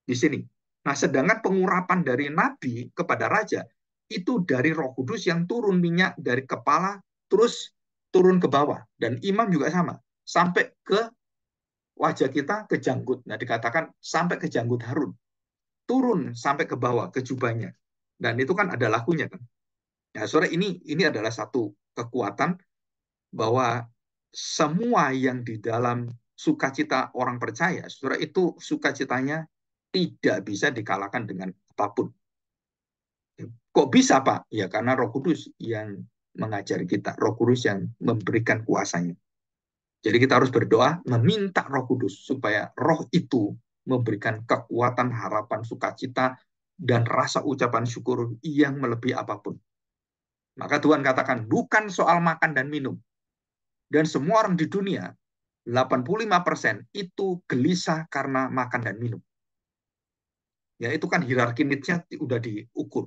di sini. Nah, sedangkan pengurapan dari nabi kepada raja itu dari Roh Kudus yang turun minyak dari kepala terus turun ke bawah, dan imam juga sama sampai ke wajah kita, ke janggut. Nah, dikatakan sampai ke janggut Harun, turun sampai ke bawah ke jubahnya, dan itu kan ada lakunya kan. Nah, sore ini adalah satu kekuatan bahwa semua yang di dalam sukacita orang percaya, saudara, itu sukacitanya tidak bisa dikalahkan dengan apapun. Kok bisa, Pak? Ya karena Roh Kudus yang mengajari kita, Roh Kudus yang memberikan kuasanya. Jadi kita harus berdoa, meminta Roh Kudus supaya Roh itu memberikan kekuatan, harapan, sukacita, dan rasa ucapan syukur yang melebihi apapun. Maka Tuhan katakan, bukan soal makan dan minum. Dan semua orang di dunia, 85% itu gelisah karena makan dan minum. Ya, itu kan hierarki needs-nya udah diukur.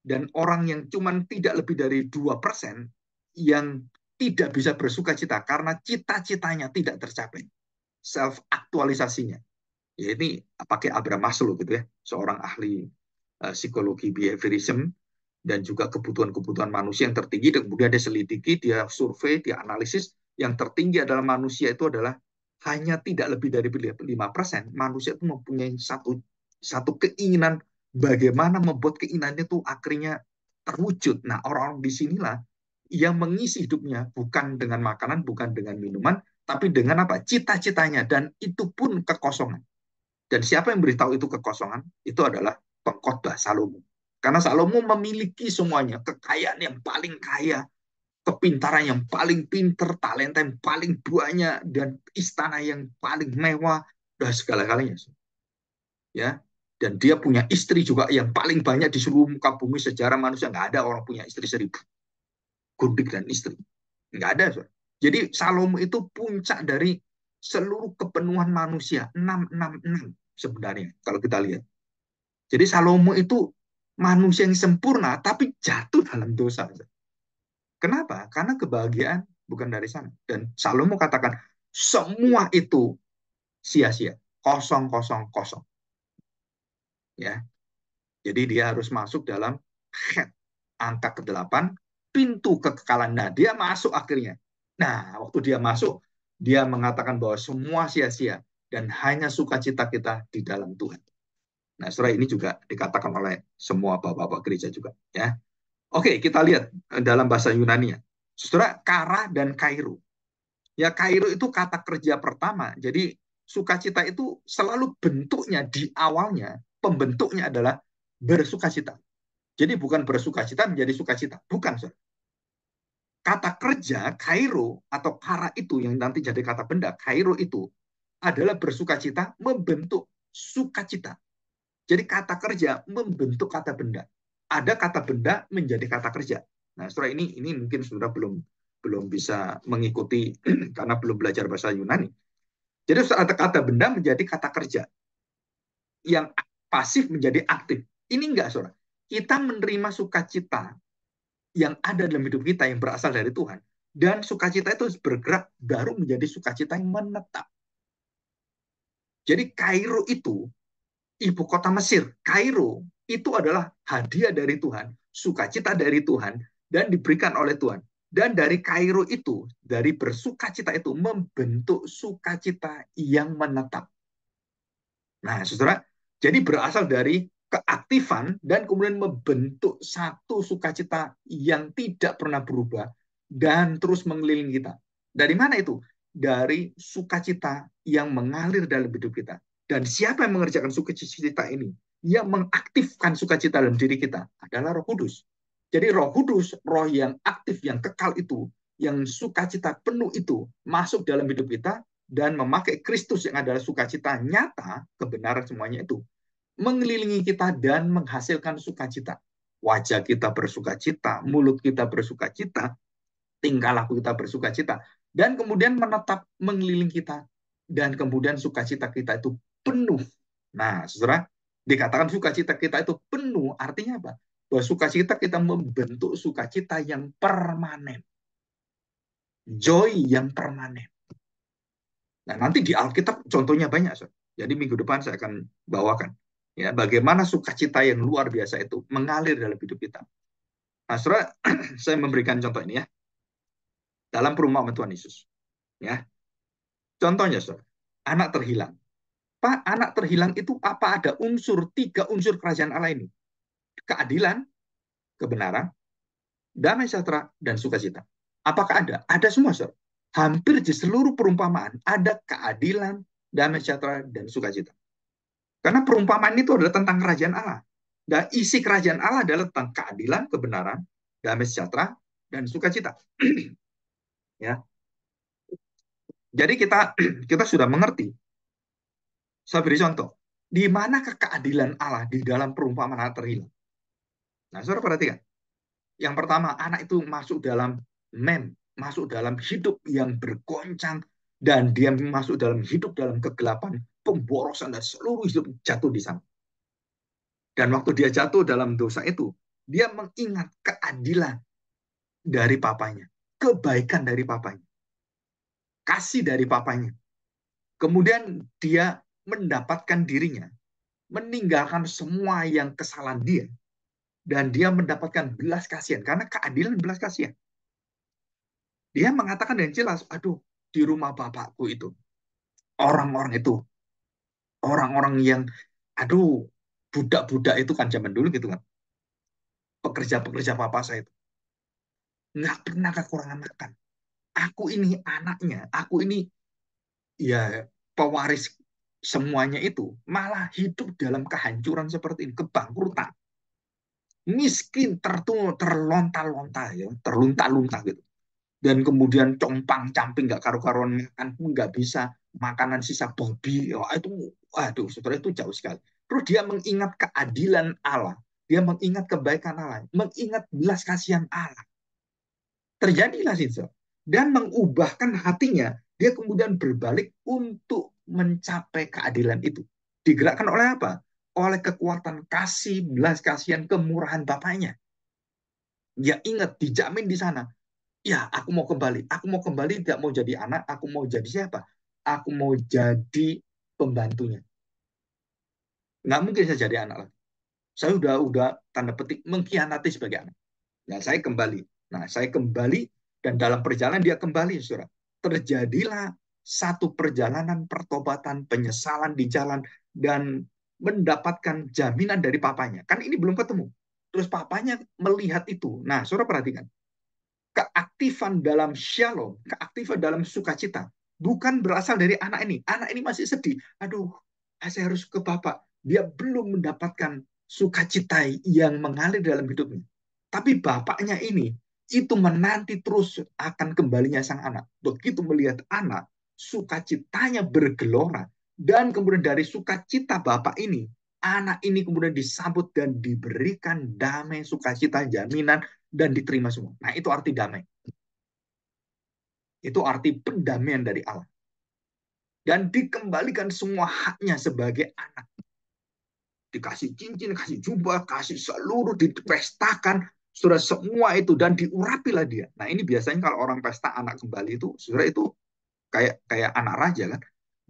Dan orang yang cuman tidak lebih dari 2% yang tidak bisa bersuka cita karena cita-citanya tidak tercapai. Self-aktualisasinya. Ya, ini pakai Abraham Maslow gitu ya, seorang ahli psikologi behaviorism dan juga kebutuhan-kebutuhan manusia yang tertinggi, dan kemudian dia selidiki, dia survei, dia analisis, yang tertinggi adalah manusia itu adalah hanya tidak lebih dari 5%. Manusia itu mempunyai satu keinginan bagaimana membuat keinginan itu akhirnya terwujud. Nah, orang-orang di sinilah yang mengisi hidupnya bukan dengan makanan, bukan dengan minuman, tapi dengan apa? Cita-citanya, dan itu pun kekosongan. Dan siapa yang beritahu itu kekosongan? Itu adalah pengkhotbah Salomo. Karena Salomo memiliki semuanya, kekayaan yang paling kaya, kepintaran yang paling pinter, talenta yang paling banyak, dan istana yang paling mewah, dan segala-galanya. Ya, dan dia punya istri juga yang paling banyak di seluruh muka bumi. Sejarah manusia nggak ada orang punya istri 1.000 gundik dan istri, nggak ada. So. Jadi Salomo itu puncak dari seluruh kepenuhan manusia, 666 sebenarnya kalau kita lihat. Jadi Salomo itu manusia yang sempurna tapi jatuh dalam dosa. Kenapa? Karena kebahagiaan bukan dari sana. Dan Salomo katakan semua itu sia-sia, kosong kosong kosong. Ya, jadi dia harus masuk dalam head, angka ke-8, pintu kekekalan. Nah, dia masuk akhirnya. Nah, waktu dia masuk, dia mengatakan bahwa semua sia-sia dan hanya sukacita kita di dalam Tuhan. Nah, saudara, ini juga dikatakan oleh semua bapak-bapak gereja juga. Ya, oke, kita lihat dalam bahasa Yunani. Saudara, kara dan kairo. Ya, kairo itu kata kerja pertama. Jadi sukacita itu selalu bentuknya di awalnya, pembentuknya adalah bersukacita. Jadi bukan bersukacita menjadi sukacita, bukan. Saudara. Kata kerja kairo atau kara itu yang nanti jadi kata benda, kairo itu adalah bersukacita membentuk sukacita. Jadi kata kerja membentuk kata benda. Ada kata benda menjadi kata kerja. Nah, saudara, ini mungkin saudara belum belum bisa mengikuti karena belum belajar bahasa Yunani. Jadi kata benda menjadi kata kerja, yang pasif menjadi aktif. Ini enggak, saudara. Kita menerima sukacita yang ada dalam hidup kita yang berasal dari Tuhan. Dan sukacita itu bergerak baru menjadi sukacita yang menetap. Jadi Kairo itu ibu kota Mesir. Kairo itu adalah hadiah dari Tuhan, sukacita dari Tuhan, dan diberikan oleh Tuhan. Dan dari Kairo itu, dari bersukacita itu, membentuk sukacita yang menetap. Nah, saudara, jadi berasal dari keaktifan dan kemudian membentuk satu sukacita yang tidak pernah berubah dan terus mengelilingi kita. Dari mana itu? Dari sukacita yang mengalir dalam hidup kita. Dan siapa yang mengerjakan sukacita ini? Yang mengaktifkan sukacita dalam diri kita adalah Roh Kudus. Jadi Roh Kudus, roh yang aktif, yang kekal itu, yang sukacita penuh itu masuk dalam hidup kita dan memakai Kristus yang adalah sukacita nyata, kebenaran semuanya itu, mengelilingi kita dan menghasilkan sukacita. Wajah kita bersukacita, mulut kita bersukacita, tingkah laku kita bersukacita, dan kemudian menetap mengelilingi kita, dan kemudian sukacita kita itu penuh. Nah, saudara, dikatakan sukacita kita itu penuh, artinya apa? Bahwa sukacita kita membentuk sukacita yang permanen. Joy yang permanen. Nah, nanti di Alkitab contohnya banyak, so. Jadi minggu depan saya akan bawakan ya bagaimana sukacita yang luar biasa itu mengalir dalam hidup kita. Nah, saudara, saya memberikan contoh ini ya dalam perumpamaan Tuhan Yesus. Ya, contohnya, saudara, anak terhilang. Pak, anak terhilang itu apa ada tiga unsur kerajaan Allah ini? Keadilan, kebenaran, damai sejahtera, dan sukacita. Apakah ada? Ada semua, saudara. Hampir di seluruh perumpamaan ada keadilan, damai sejahtera, dan sukacita. Karena perumpamaan itu adalah tentang kerajaan Allah. Dan isi kerajaan Allah adalah tentang keadilan, kebenaran, damai sejahtera, dan sukacita. Ya. Jadi kita sudah mengerti. Saya beri contoh. Di manakah keadilan Allah di dalam perumpamaan anak terhilang? Nah, saudara perhatikan. Yang pertama, anak itu masuk dalam masuk dalam hidup yang bergoncang, dan dia masuk dalam hidup dalam kegelapan, pemborosan, dan seluruh hidup jatuh di sana. Dan waktu dia jatuh dalam dosa itu, dia mengingat keadilan dari papanya, kebaikan dari papanya, kasih dari papanya. Kemudian dia mendapatkan dirinya, meninggalkan semua yang kesalahan dia, dan dia mendapatkan belas kasihan, karena keadilan belas kasihan. Dia mengatakan dengan jelas, aduh, di rumah bapakku itu, orang-orang itu, orang-orang yang, aduh, budak-budak itu kan zaman dulu gitu kan, pekerja-pekerja papa saya itu, nggak pernah kekurangan makan. Aku ini anaknya, aku ini ya pewaris semuanya itu, malah hidup dalam kehancuran seperti ini, kebangkrutan, miskin, terlonta-lonta ya, terlunta-lunta gitu. Dan kemudian compang-camping, nggak karu-karuan makan pun nggak bisa, makanan sisa babi, oh, itu, waduh, saudara, itu jauh sekali. Terus dia mengingat keadilan Allah, dia mengingat kebaikan Allah, mengingat belas kasihan Allah. Terjadilah situ. Dan mengubahkan hatinya, dia kemudian berbalik untuk mencapai keadilan itu. Digerakkan oleh apa? Oleh kekuatan kasih, belas kasihan, kemurahan Bapaknya. Ya ingat, dijamin di sana. Ya, aku mau kembali. Aku mau kembali, tidak mau jadi anak. Aku mau jadi siapa? Aku mau jadi pembantunya. Nggak mungkin saya jadi anak lagi. Saya udah tanda petik mengkhianati sebagai anak. Nah, saya kembali. Nah, saya kembali, dan dalam perjalanan dia kembali, saudara. Terjadilah satu perjalanan pertobatan, penyesalan di jalan, dan mendapatkan jaminan dari papanya. Kan ini belum ketemu. Terus papanya melihat itu. Nah, saudara perhatikan. Keaktifan dalam shalom, keaktifan dalam sukacita, bukan berasal dari anak ini. Anak ini masih sedih. Aduh, saya harus ke bapak. Dia belum mendapatkan sukacita yang mengalir dalam hidupnya. Tapi bapaknya ini, itu menanti terus akan kembalinya sang anak. Begitu melihat anak, sukacitanya bergelora. Dan kemudian dari sukacita bapak ini, anak ini kemudian disambut dan diberikan damai, sukacita, jaminan, dan diterima semua. Nah, itu arti damai. Itu arti pendamaian dari Allah. Dan dikembalikan semua haknya sebagai anak. Dikasih cincin, kasih jubah, kasih seluruh, dipestakan, sudah semua itu, dan diurapilah dia. Nah, ini biasanya kalau orang pesta anak kembali itu, sudah itu kayak kayak anak raja kan.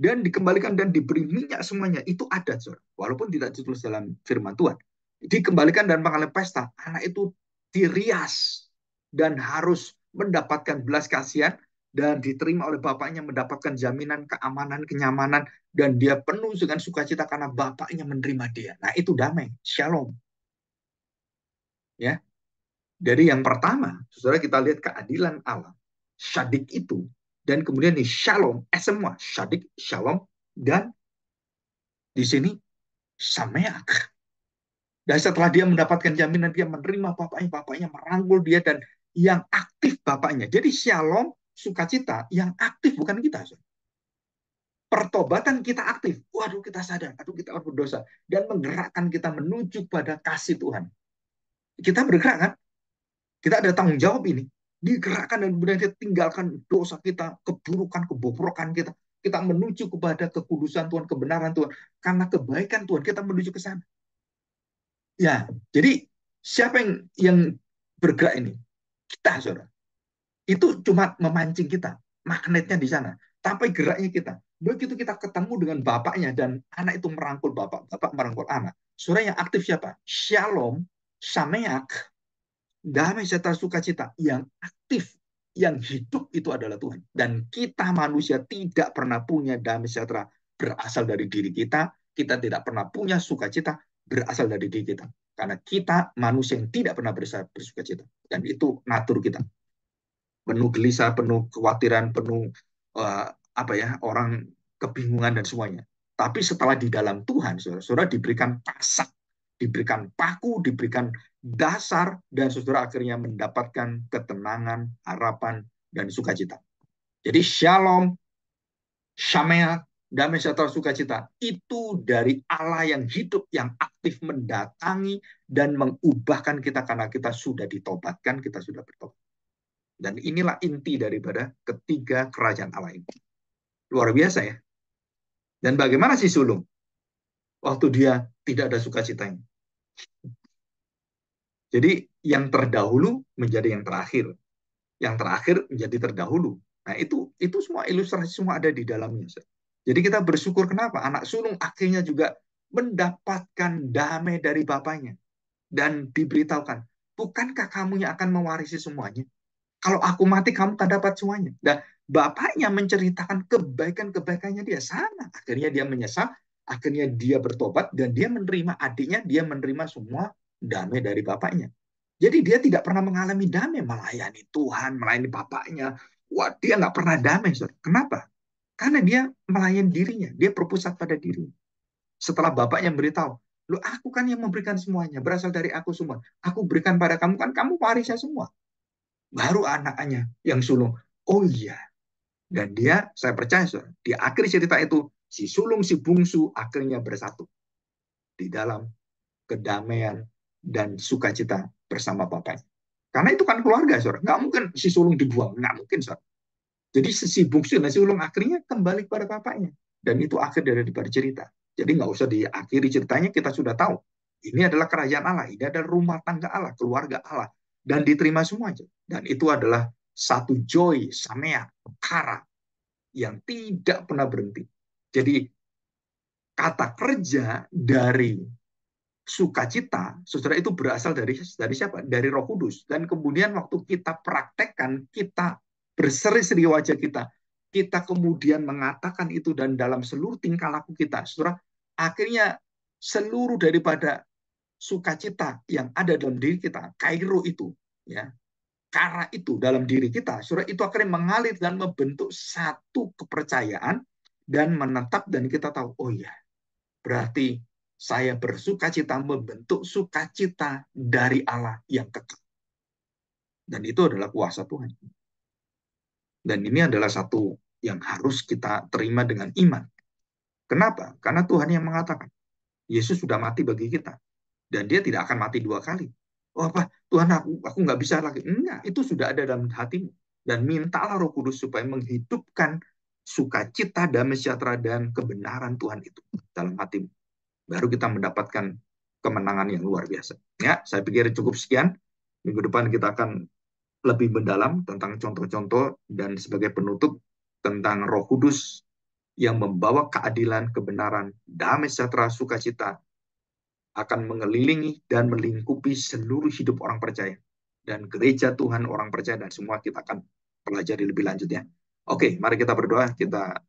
Dan dikembalikan dan diberi minyak semuanya. Itu adat, saudara. Walaupun tidak ditulis dalam firman Tuhan. Dikembalikan dan mengalami pesta. Anak itu dirias dan harus mendapatkan belas kasihan dan diterima oleh bapaknya, mendapatkan jaminan keamanan, kenyamanan, dan dia penuh dengan sukacita karena bapaknya menerima dia. Nah, itu damai, shalom. Ya, dari yang pertama, saudara, kita lihat keadilan Allah, syadik itu, dan kemudian nih shalom, semua syadik, shalom, dan di sini sameak. Dan setelah dia mendapatkan jaminan, dia menerima bapaknya, bapaknya merangkul dia, dan yang aktif bapaknya. Jadi shalom, sukacita, yang aktif bukan kita. Pertobatan kita aktif. Waduh, kita sadar, aduh kita berdosa. Dan menggerakkan kita menuju pada kasih Tuhan. Kita bergerak kan? Kita ada tanggung jawab ini. Digerakkan dan kemudian kita tinggalkan dosa kita, keburukan, kebobrokan kita. Kita menuju kepada kekudusan Tuhan, kebenaran Tuhan. Karena kebaikan Tuhan, kita menuju ke sana. Ya, jadi siapa yang bergerak ini? Kita, saudara. Itu cuma memancing kita. Magnetnya di sana. Sampai geraknya kita. Begitu kita ketemu dengan bapaknya dan anak itu merangkul bapak, bapak merangkul anak. Saudara yang aktif siapa? Shalom, sameak, damai sejahtera sukacita. Yang aktif, yang hidup itu adalah Tuhan. Dan kita manusia tidak pernah punya damai sejahtera berasal dari diri kita. Kita tidak pernah punya sukacita berasal dari diri kita. Karena kita manusia yang tidak pernah bersukacita. Dan itu natur kita. Penuh gelisah, penuh kekhawatiran, penuh apa ya, orang kebingungan dan semuanya. Tapi setelah di dalam Tuhan, saudara diberikan pasak, diberikan paku, diberikan dasar, dan saudara akhirnya mendapatkan ketenangan, harapan, dan sukacita. Jadi shalom, shamea, damai sejahtera sukacita, itu dari Allah yang hidup, yang aktif mendatangi dan mengubahkan kita karena kita sudah ditobatkan, kita sudah bertobat. Dan inilah inti daripada ketiga kerajaan Allah ini. Luar biasa ya. Dan bagaimana si sulung? Waktu dia tidak ada sukacitanya. Jadi yang terdahulu menjadi yang terakhir. Yang terakhir menjadi terdahulu. Nah itu semua ilustrasi semua ada di dalamnya. Jadi kita bersyukur kenapa? Anak sulung akhirnya juga mendapatkan damai dari bapaknya. Dan diberitahukan, bukankah kamu yang akan mewarisi semuanya? Kalau aku mati, kamu tak dapat semuanya. Dan bapaknya menceritakan kebaikan-kebaikannya dia. Sama. Akhirnya dia menyesal, akhirnya dia bertobat, dan dia menerima adiknya, dia menerima semua damai dari bapaknya. Jadi dia tidak pernah mengalami damai, melayani Tuhan, melayani bapaknya. Wah, dia nggak pernah damai. Kenapa? Karena dia melayani dirinya, dia berpusat pada dirinya. Setelah bapaknya beritahu, lu aku kan yang memberikan semuanya, berasal dari aku semua. Aku berikan pada kamu, kan kamu warisnya semua. Baru anaknya yang sulung, oh iya. Dan dia, saya percaya, di akhir cerita itu, si sulung, si bungsu, akhirnya bersatu di dalam kedamaian dan sukacita bersama bapaknya. Karena itu kan keluarga, saudara. Nggak mungkin si sulung dibuang, nggak mungkin, saudara. Jadi si bungsu dan si sulung akhirnya kembali kepada bapaknya. Dan itu akhir dari cerita. Jadi nggak usah diakhiri ceritanya, kita sudah tahu. Ini adalah kerajaan Allah, ini adalah rumah tangga Allah, keluarga Allah. Dan diterima semua. Dan itu adalah satu joy, samea, kara, yang tidak pernah berhenti. Jadi kata kerja dari sukacita, saudara, itu berasal dari siapa? Dari Roh Kudus. Dan kemudian waktu kita praktekkan, kita berseri-seri wajah kita kemudian mengatakan itu dan dalam seluruh tingkah laku kita, saudara, akhirnya seluruh daripada sukacita yang ada dalam diri kita, kairo itu, ya, kara itu dalam diri kita, saudara, itu akhirnya mengalir dan membentuk satu kepercayaan dan menetap, dan kita tahu, oh iya, berarti saya bersukacita membentuk sukacita dari Allah yang kekal. Dan itu adalah kuasa Tuhan. Dan ini adalah satu yang harus kita terima dengan iman. Kenapa? Karena Tuhan yang mengatakan. Yesus sudah mati bagi kita. Dan dia tidak akan mati dua kali. Oh apa, Tuhan aku nggak bisa lagi. Enggak, itu sudah ada dalam hatimu. Dan mintalah Roh Kudus supaya menghidupkan sukacita, damai sejahtera, dan kebenaran Tuhan itu dalam hatimu. Baru kita mendapatkan kemenangan yang luar biasa. Ya, saya pikir cukup sekian. Minggu depan kita akan lebih mendalam tentang contoh-contoh dan sebagai penutup tentang Roh Kudus yang membawa keadilan, kebenaran, damai sejahtera, sukacita akan mengelilingi dan melingkupi seluruh hidup orang percaya. Dan gereja Tuhan orang percaya dan semua kita akan pelajari lebih lanjut ya. Oke, mari kita berdoa, kita